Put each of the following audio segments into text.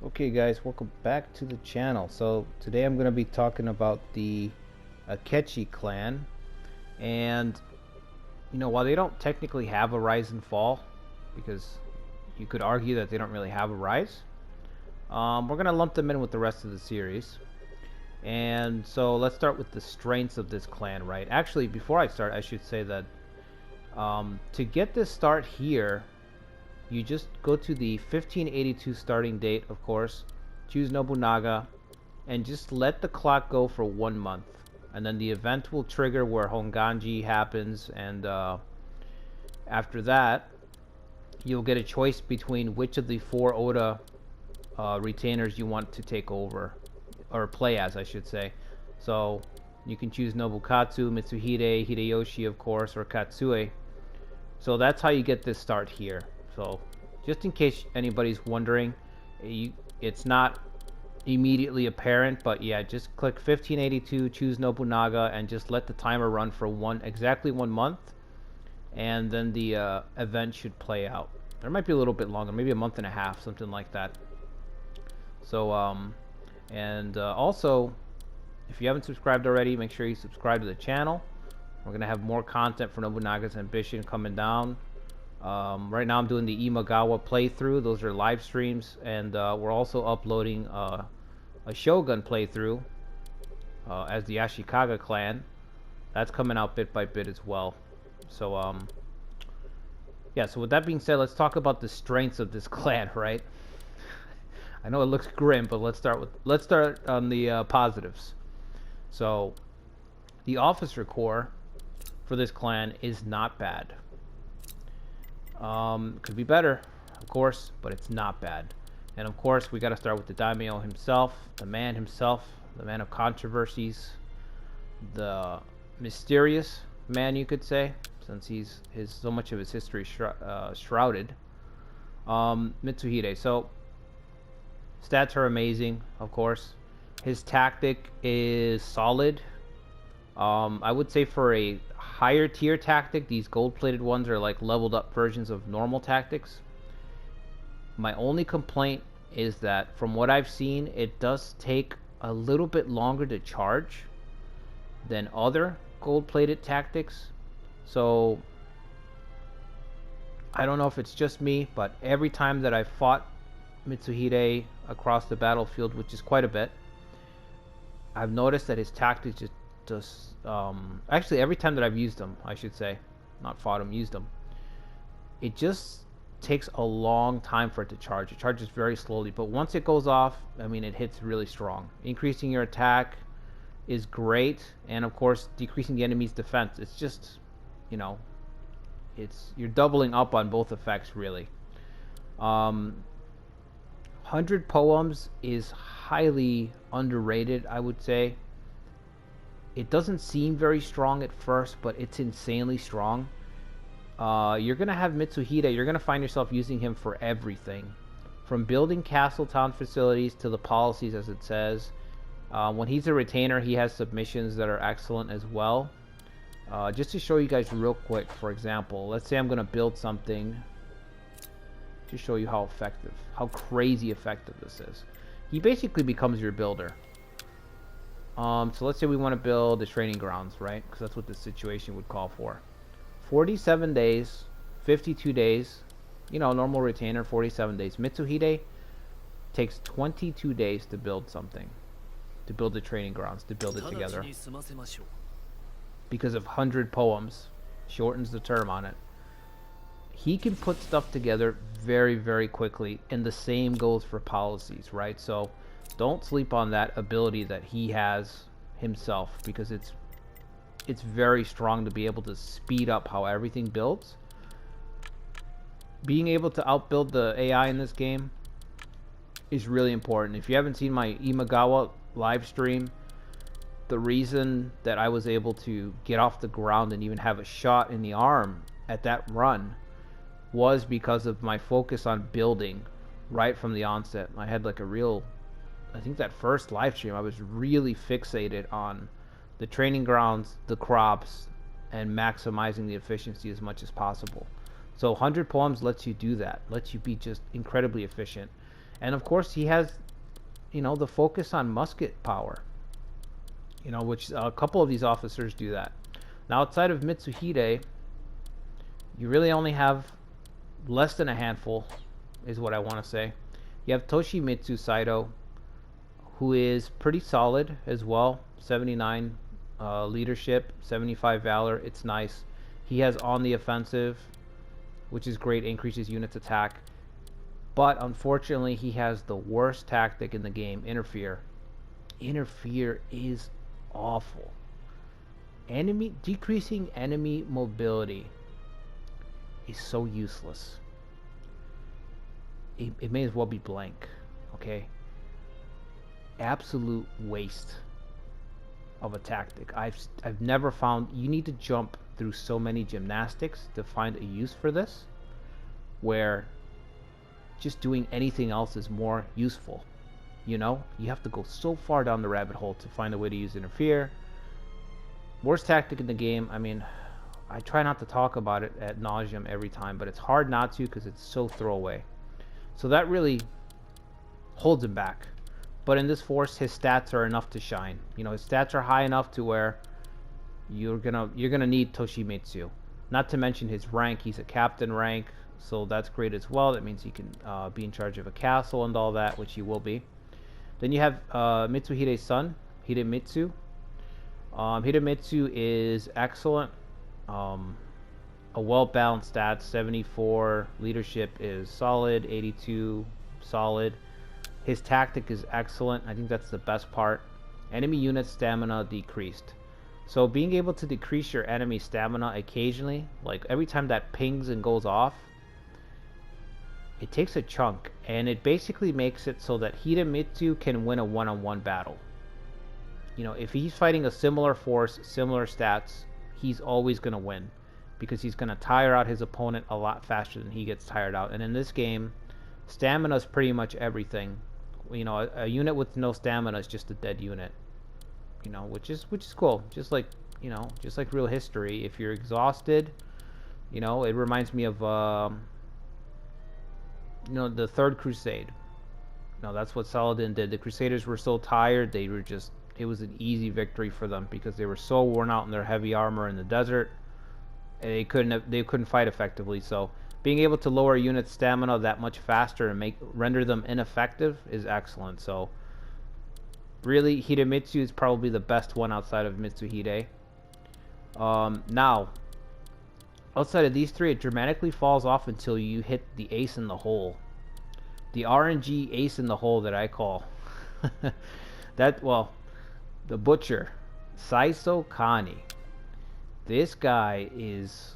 Okay guys, welcome back to the channel. So today I'm going to be talking about the Akechi clan, and while they don't technically have a rise and fall, because you could argue that they don't really have a rise, we're going to lump them in with the rest of the series. And so let's start with the strengths of this clan, right? Actually, before I start, I should say that to get this start here, you just go to the 1582 starting date, of course, choose Nobunaga, and just let the clock go for 1 month. And then the event will trigger where Honganji happens, and after that, you'll get a choice between which of the 4 Oda retainers you want to take over, or play as, I should say. So you can choose Nobukatsu, Mitsuhide, Hideyoshi, of course, or Katsue. So that's how you get this start here. So just in case anybody's wondering, it's not immediately apparent, but yeah, just click 1582, choose Nobunaga, and just let the timer run for exactly 1 month, and then the event should play out. There might be a little bit longer, maybe a month and a half, something like that. So also, if you haven't subscribed already, make sure you subscribe to the channel. We're gonna have more content for Nobunaga's Ambition coming down. Right now I'm doing the Imagawa playthrough. Those are live streams, and we're also uploading a Shogun playthrough as the Ashikaga clan. That's coming out bit by bit as well. So yeah, so with that being said, let's talk about the strengths of this clan, right? I know it looks grim, but let's start on the positives. So the officer corps for this clan is not bad. Could be better, of course, but it's not bad. And of course, we got to start with the daimyo himself, the man of controversies, the mysterious man, you could say, since so much of his history shrouded. Mitsuhide. So stats are amazing, of course. His tactic is solid. I would say for a higher tier tactic, these gold-plated ones are like leveled up versions of normal tactics. My only complaint is that from what I've seen, it does take a little bit longer to charge than other gold-plated tactics. So I don't know if it's just me, but every time that I've fought Mitsuhide across the battlefield, which is quite a bit, I've noticed that his tactics just actually every time that I've used them, I should say, not fought him, used them, it just takes a long time for it to charge. It charges very slowly, but once it goes off, I mean, it hits really strong. Increasing your attack is great, and of course decreasing the enemy's defense. It's just, you're doubling up on both effects, really. 100 poems is highly underrated, I would say. It doesn't seem very strong at first, but it's insanely strong. You're going to have Mitsuhide, you're going to find yourself using him for everything. From building castle town facilities to the policies, as it says. When he's a retainer, he has submissions that are excellent as well. Just to show you guys real quick, for example, let's say I'm going to build something to show you how crazy effective this is. He basically becomes your builder. So let's say we want to build the training grounds, right? Because that's what the situation would call for. 47 days, 52 days, normal retainer, 47 days. Mitsuhide takes 22 days to build something, to build the training grounds, to build it together. Because of 100 poems, shortens the term on it. He can put stuff together very, very quickly, and the same goes for policies, right? So don't sleep on that ability that he has himself, because it's very strong to be able to speed up how everything builds. Being able to outbuild the AI in this game is really important. If you haven't seen my Imagawa live stream, the reason that I was able to get off the ground and even have a shot in the arm at that run was because of my focus on building right from the onset. I had like I think that first live stream, I was really fixated on the training grounds, the crops, and maximizing the efficiency as much as possible. So 100 poems lets you do that, lets you be just incredibly efficient. And of course, he has, the focus on musket power, which a couple of these officers do that. Now, outside of Mitsuhide, you really only have less than a handful, is what I want to say. You have Toshimitsu Saito, who is pretty solid as well. 79 leadership, 75 valor. It's nice. He has on the offensive, which is great, increases units attack. But unfortunately, he has the worst tactic in the game, interfere. Interfere is awful. Decreasing enemy mobility is so useless. It may as well be blank. Okay? Absolute waste of a tactic. I've never found, you need to jump through so many gymnastics to find a use for this, where just doing anything else is more useful. You have to go so far down the rabbit hole to find a way to use interfere. Worst tactic in the game. I mean, I try not to talk about it ad nauseum every time, but it's hard not to because it's so throwaway. So that really holds him back. But in this force, his stats are enough to shine. His stats are high enough to where you're gonna need Toshimitsu. Not to mention his rank. He's a captain rank, so that's great as well. That means he can be in charge of a castle and all that, which he will be. Then you have Mitsuhide's son, Hidemitsu. Hidemitsu is excellent. A well-balanced stats, 74. Leadership is solid, 82 solid. His tactic is excellent. I think that's the best part. Enemy unit stamina decreased. So being able to decrease your enemy stamina occasionally, like every time that pings and goes off, it takes a chunk, and it basically makes it so that Hidemitsu can win a one-on-one battle. If he's fighting a similar force, similar stats, he's always going to win, because he's going to tire out his opponent a lot faster than he gets tired out. And in this game, stamina is pretty much everything. A unit with no stamina is just a dead unit. Which is cool. Just like real history. If you're exhausted, it reminds me of the Third Crusade. That's what Saladin did. The Crusaders were so tired, it was an easy victory for them because they were so worn out in their heavy armor in the desert. And they couldn't fight effectively. So being able to lower unit stamina that much faster and render them ineffective is excellent. So really, Hidemitsu is probably the best one outside of Mitsuhide. Now, outside of these three, it dramatically falls off until you hit the ace in the hole. The RNG ace in the hole that I call. The butcher, Saiso Kani. This guy is,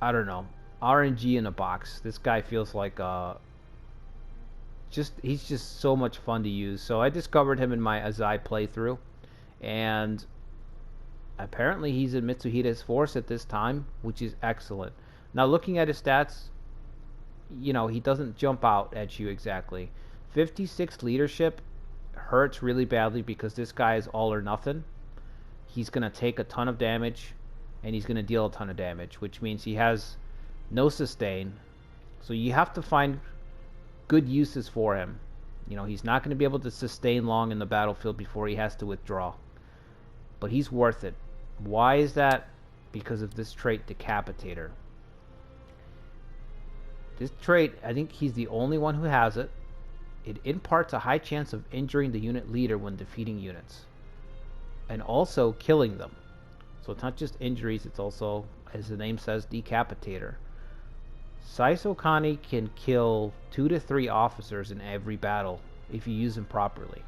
I don't know, RNG in a box. This guy feels like he's just so much fun to use. So I discovered him in my Azai playthrough, and apparently he's in Mitsuhide's force at this time, which is excellent. Now looking at his stats, he doesn't jump out at you exactly. 56 leadership hurts really badly because this guy is all or nothing. He's going to take a ton of damage, and he's going to deal a ton of damage, which means he has no sustain. So you have to find good uses for him. He's not going to be able to sustain long in the battlefield before he has to withdraw. But he's worth it. Why is that? Because of this trait, Decapitator. This trait, I think he's the only one who has it. It imparts a high chance of injuring the unit leader when defeating units, and also killing them. So it's not just injuries, it's also, as the name says, Decapitator. Saiso Kani can kill 2 to 3 officers in every battle if you use him properly.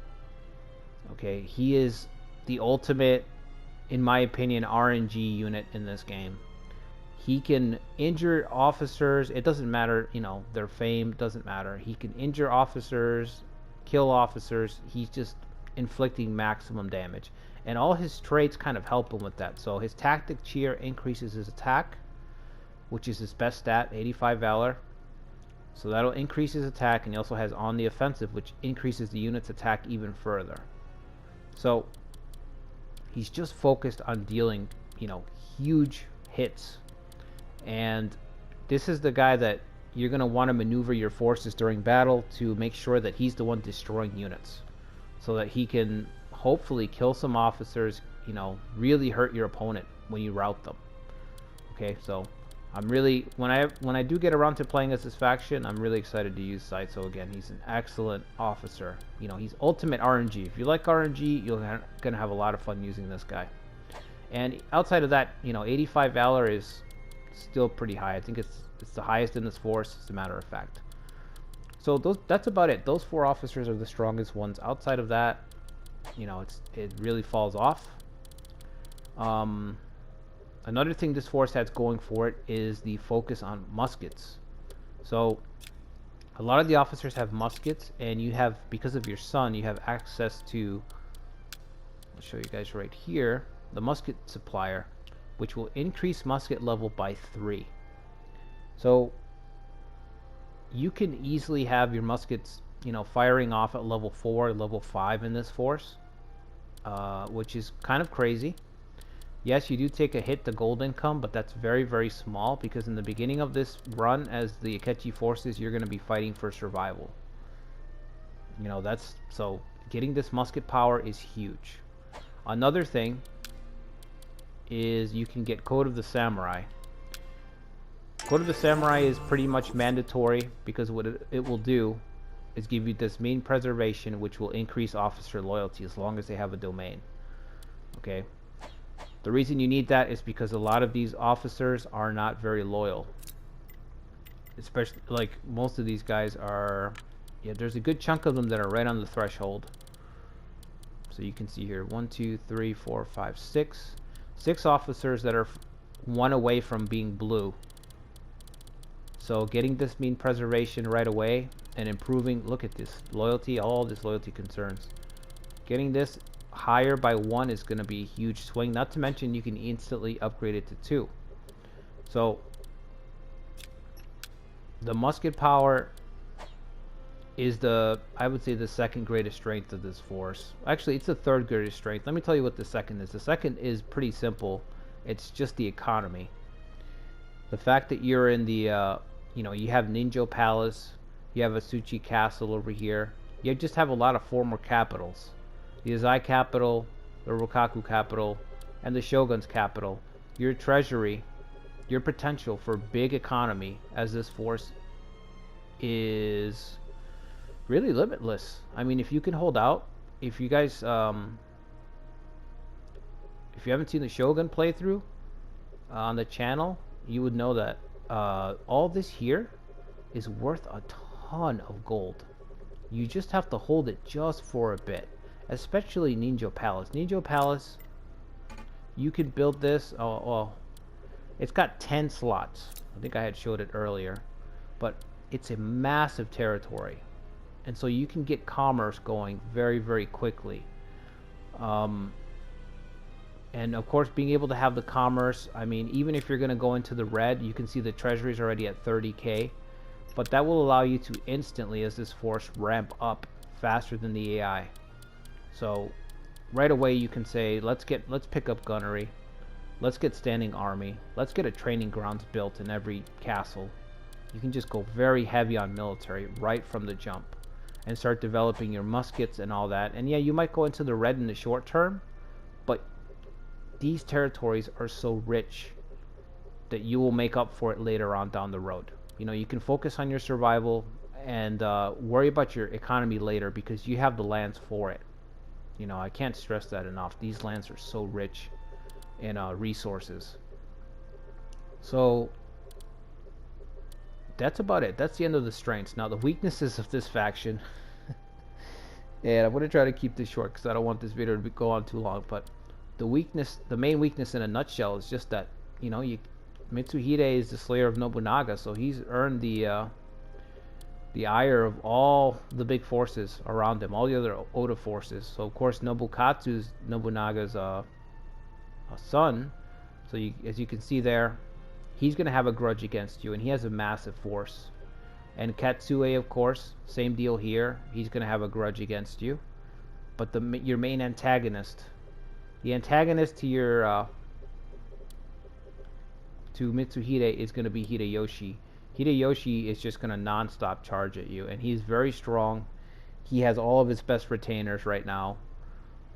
Okay, he is the ultimate, in my opinion, RNG unit in this game. He can injure officers. It doesn't matter, their fame doesn't matter. He can injure officers, kill officers. He's just inflicting maximum damage. And all his traits kind of help him with that. So his tactic cheer increases his attack, which is his best stat, 85 valor. So that'll increase his attack, and he also has on the offensive, which increases the unit's attack even further. So he's just focused on dealing, huge hits. And this is the guy that you're going to want to maneuver your forces during battle to make sure that he's the one destroying units, so that he can hopefully kill some officers, really hurt your opponent when you rout them. Okay, so I'm really, when I do get around to playing as this faction, I'm really excited to use Saito again. He's an excellent officer. He's ultimate RNG. If you like RNG, you're gonna have a lot of fun using this guy. And outside of that, 85 Valor is still pretty high. I think it's the highest in this force, as a matter of fact. So that's about it. Those 4 officers are the strongest ones. Outside of that, it really falls off. Another thing this force has going for it is the focus on muskets. So a lot of the officers have muskets, and you have, because of your son, you have access to, I'll show you guys right here, the musket supplier, which will increase musket level by 3. So you can easily have your muskets, firing off at level 4, level 5 in this force, which is kind of crazy. Yes, you do take a hit to gold income, but that's very, very small, because in the beginning of this run as the Akechi forces, you're going to be fighting for survival. So getting this musket power is huge. Another thing is you can get Code of the Samurai. Code of the Samurai is pretty much mandatory, because what it will do is give you this mean preservation, which will increase officer loyalty as long as they have a domain. Okay. The reason you need that is because a lot of these officers are not very loyal. Especially, like, most of these guys are, there's a good chunk of them that are right on the threshold. So you can see here, 1, 2, 3, 4, 5, 6. 6 officers that are 1 away from being blue. So getting this mean preservation right away and improving, look at this, loyalty, all this loyalty concerns. Getting this higher by 1 is going to be a huge swing. Not to mention you can instantly upgrade it to 2. So the musket power is I would say the second greatest strength of this force. Actually, it's the third greatest strength. Let me tell you what the second is. The second is pretty simple. It's just the economy. The fact that you're in the you have Ninjo Palace, you have Asuchi Castle over here. You just have a lot of former capitals. The Azai capital, the Rokaku capital, and the Shogun's capital. Your treasury, your potential for big economy as this force is really limitless. I mean, if you can hold out, if you guys, if you haven't seen the Shogun playthrough on the channel, you would know that all this here is worth a ton of gold. You just have to hold it just for a bit. Especially Ninjo Palace. Ninjo Palace, you could build this. Oh, well, it's got 10 slots. I think I had showed it earlier, but it's a massive territory, and so you can get commerce going very, very quickly. And of course, being able to have the commerce. I mean, even if you're going to go into the red, you can see the treasury is already at 30k, but that will allow you to instantly, as this force, ramp up faster than the AI. So right away you can say, let's pick up gunnery, let's get standing army, let's get a training grounds built in every castle. You can just go very heavy on military right from the jump and start developing your muskets and all that. And yeah, you might go into the red in the short term, but these territories are so rich that you will make up for it later on down the road. You can focus on your survival and worry about your economy later, because you have the lands for it. I can't stress that enough. These lands are so rich in resources. So that's about it. That's the end of the strengths. Now the weaknesses of this faction. And I'm going to try to keep this short because I don't want this video to go on too long. But the main weakness in a nutshell is just that, Mitsuhide is the slayer of Nobunaga, so he's earned the ire of all the big forces around him, all the other Oda forces. So of course Nobukatsu's Nobunaga's son. So as you can see there, he's going to have a grudge against you, and he has a massive force. And Katsue, of course, same deal here. He's going to have a grudge against you. But your main antagonist, the antagonist to your to Mitsuhide, is going to be Hideyoshi. Hideyoshi is just going to non-stop charge at you, and he's very strong. He has all of his best retainers right now.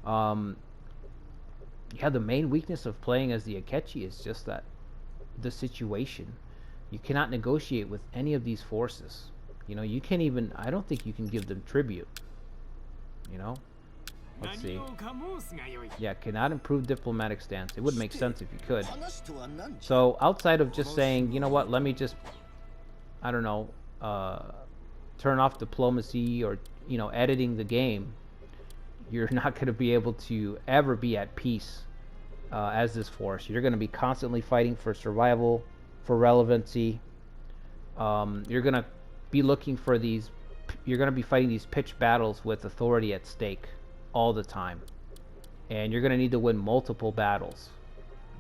Yeah, the main weakness of playing as the Akechi is just that the situation. You cannot negotiate with any of these forces. You know, you can't even, I don't think you can give them tribute. You know? Let's see. Yeah, cannot improve diplomatic stance. It would make sense if you could. So, outside of just saying, you know what, let me just, I don't know, turn off diplomacy or, you know, editing the game, you're not going to be able to ever be at peace as this force. You're going to be constantly fighting for survival, for relevancy. You're going to be looking for these, you're going to be fighting these pitched battles with authority at stake all the time. And you're going to need to win multiple battles.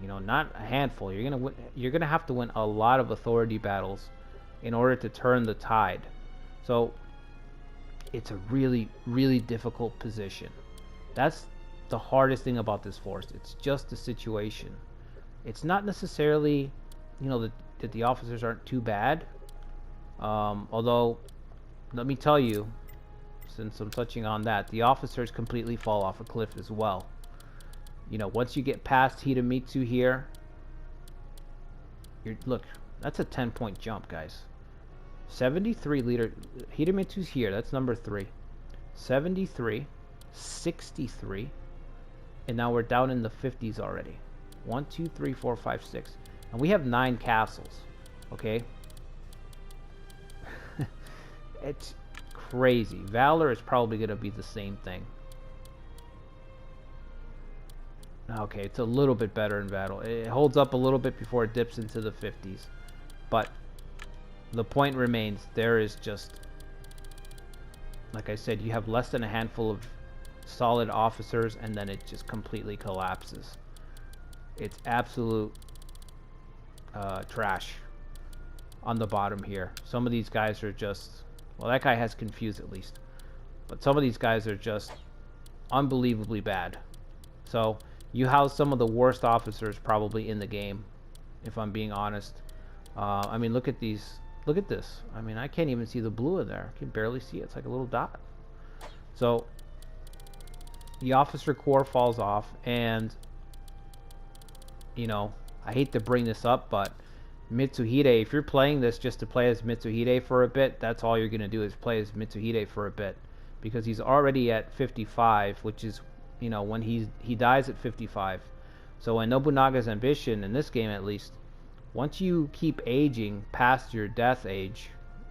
You know, not a handful. You're going to have to win a lot of authority battles in order to turn the tide. So it's a really, really difficult position. That's the hardest thing about this force. It's just the situation. It's not necessarily, you know, that the officers aren't too bad. Although, let me tell you, since I'm touching on that, the officers completely fall off a cliff as well. You know, once you get past Hidemitsu here, look, that's a 10-point jump, guys. 73 leader, Hidemitsu's here, that's number 3. 73, 63, and now we're down in the 50s already. 1, 2, 3, 4, 5, 6. And we have 9 castles, okay? It's crazy. Valor is probably going to be the same thing. Okay, it's a little bit better in battle. It holds up a little bit before it dips into the 50s. But the point remains, there is just, like I said, you have less than a handful of solid officers, and then it just completely collapses. It's absolute trash on the bottom here. Some of these guys are just, well, that guy has confused at least, but some of these guys are just unbelievably bad. So you house some of the worst officers probably in the game, if I'm being honest. I mean, look at these. Look at this. I mean, I can't even see the blue in there. I can barely see it. It's like a little dot. So the officer corps falls off, and you know, I hate to bring this up, but Mitsuhide, if you're playing this just to play as Mitsuhide for a bit, that's all you're going to do is play as Mitsuhide for a bit, because he's already at 55, which is, you know, when he dies at 55. So in Nobunaga's ambition, in this game at least, once you keep aging past your death age,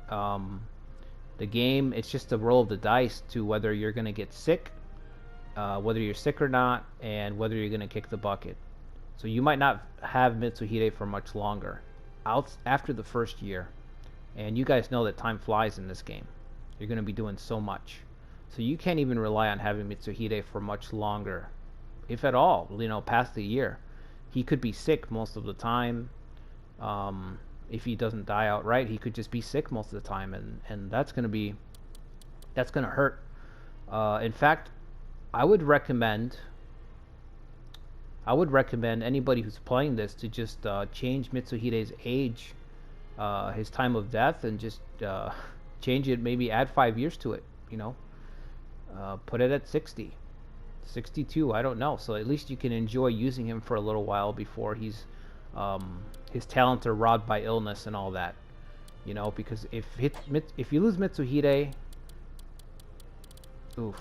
the game, it's just a roll of the dice to whether you're going to get sick, whether you're sick or not, and whether you're going to kick the bucket. So you might not have Mitsuhide for much longer, after the first year. And you guys know that time flies in this game. You're going to be doing so much. So you can't even rely on having Mitsuhide for much longer, if at all, you know, past the year. He could be sick most of the time. If he doesn't die outright, he could just be sick most of the time, and that's going to hurt. In fact, I would recommend anybody who's playing this to just change Mitsuhide's age, his time of death, and just change it, maybe add 5 years to it, you know. Put it at 60, 62, I don't know. So at least you can enjoy using him for a little while before his talents are robbed by illness and all that, you know. Because if you lose Mitsuhide, oof,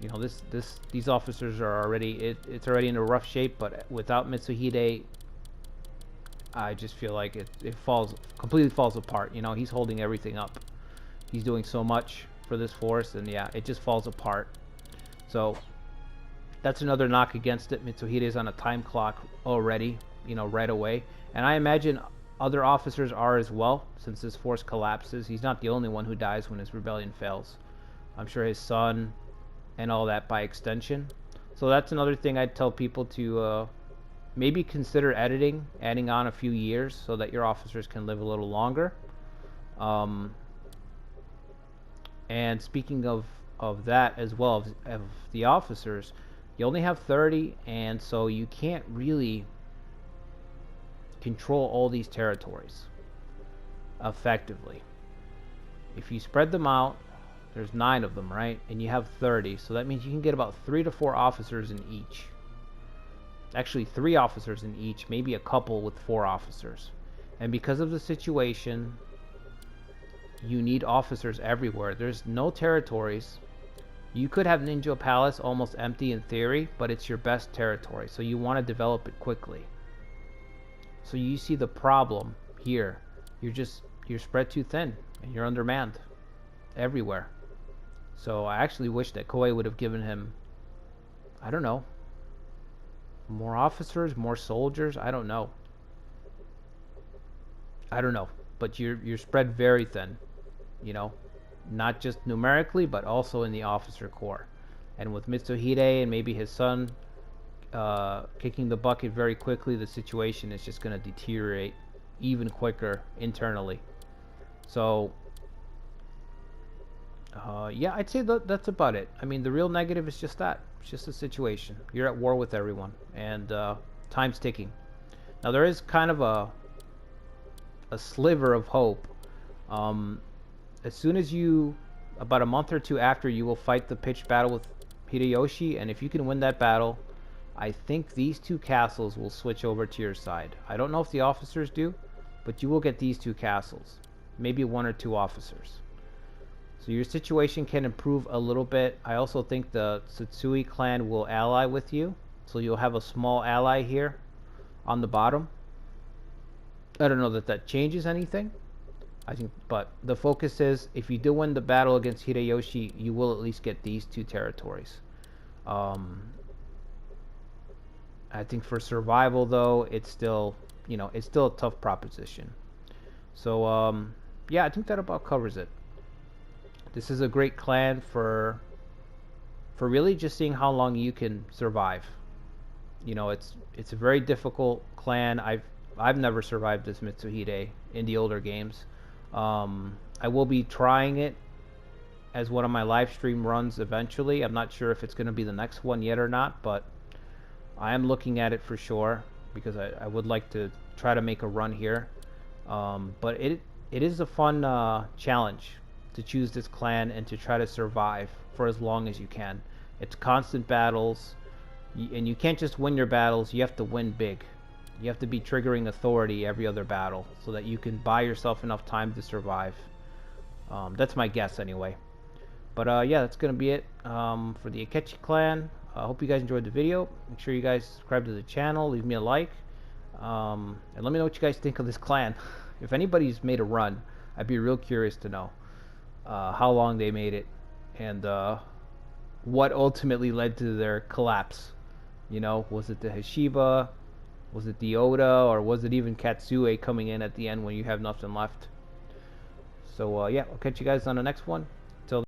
you know, these officers are already, it's already in a rough shape. But without Mitsuhide, I just feel like it completely falls apart. You know, he's holding everything up. He's doing so much for this force, and yeah, it just falls apart. So that's another knock against it. Mitsuhide is on a time clock already, you know, right away. And I imagine other officers are as well, since this force collapses. He's not the only one who dies when his rebellion fails. I'm sure his son and all that by extension. So that's another thing I'd tell people to maybe consider adding on a few years so that your officers can live a little longer. And speaking of that as well, of the officers, you only have 30, and so you can't really control all these territories. effectively. If you spread them out, there's 9 of them, right? And you have 30, so that means you can get about 3 to 4 officers in each. Actually, 3 officers in each, maybe a couple with 4 officers. And because of the situation, you need officers everywhere. There's no territories. You could have Ninja Palace almost empty in theory, but it's your best territory, so you want to develop it quickly. So you see the problem here. You're spread too thin, and you're undermanned everywhere. So I actually wish that Koei would have given him, I don't know, more officers, more soldiers. I don't know. But you're spread very thin, you know, not just numerically, but also in the officer corps. And with Mitsuhide and maybe his son kicking the bucket very quickly, the situation is just going to deteriorate even quicker internally. So yeah, I'd say that's about it. I mean, the real negative is just that. It's just a situation. You're at war with everyone, and time's ticking. Now, there is kind of a sliver of hope. As soon as about a month or 2 after, you will fight the pitched battle with Hideyoshi, and if you can win that battle, I think these 2 castles will switch over to your side. I don't know if the officers do, but you will get these 2 castles. Maybe 1 or 2 officers. So your situation can improve a little bit. I also think the Tsutsui clan will ally with you. So you'll have a small ally here on the bottom. I don't know that changes anything. I think, but the focus is, if you do win the battle against Hideyoshi, you will at least get these 2 territories. I think for survival, though, it's still, it's still a tough proposition. So yeah, I think that about covers it. This is a great clan for really just seeing how long you can survive. It's a very difficult clan. I've never survived as Mitsuhide in the older games. I will be trying it as one of my live stream runs eventually. I'm not sure if it's going to be the next one yet or not, but I am looking at it for sure, because I would like to try to make a run here. But it is a fun challenge to choose this clan and to try to survive for as long as you can. It's constant battles, and you can't just win your battles, you have to win big. You have to be triggering authority every other battle so that you can buy yourself enough time to survive. That's my guess anyway. But yeah, that's going to be it for the Akechi clan. I hope you guys enjoyed the video. Make sure you guys subscribe to the channel, leave me a like, and let me know what you guys think of this clan. If anybody's made a run, I'd be real curious to know how long they made it, and what ultimately led to their collapse. Was it the Hashiba? Was it the Oda? Or was it even Katsue coming in at the end when you have nothing left? So yeah, I'll catch you guys on the next one.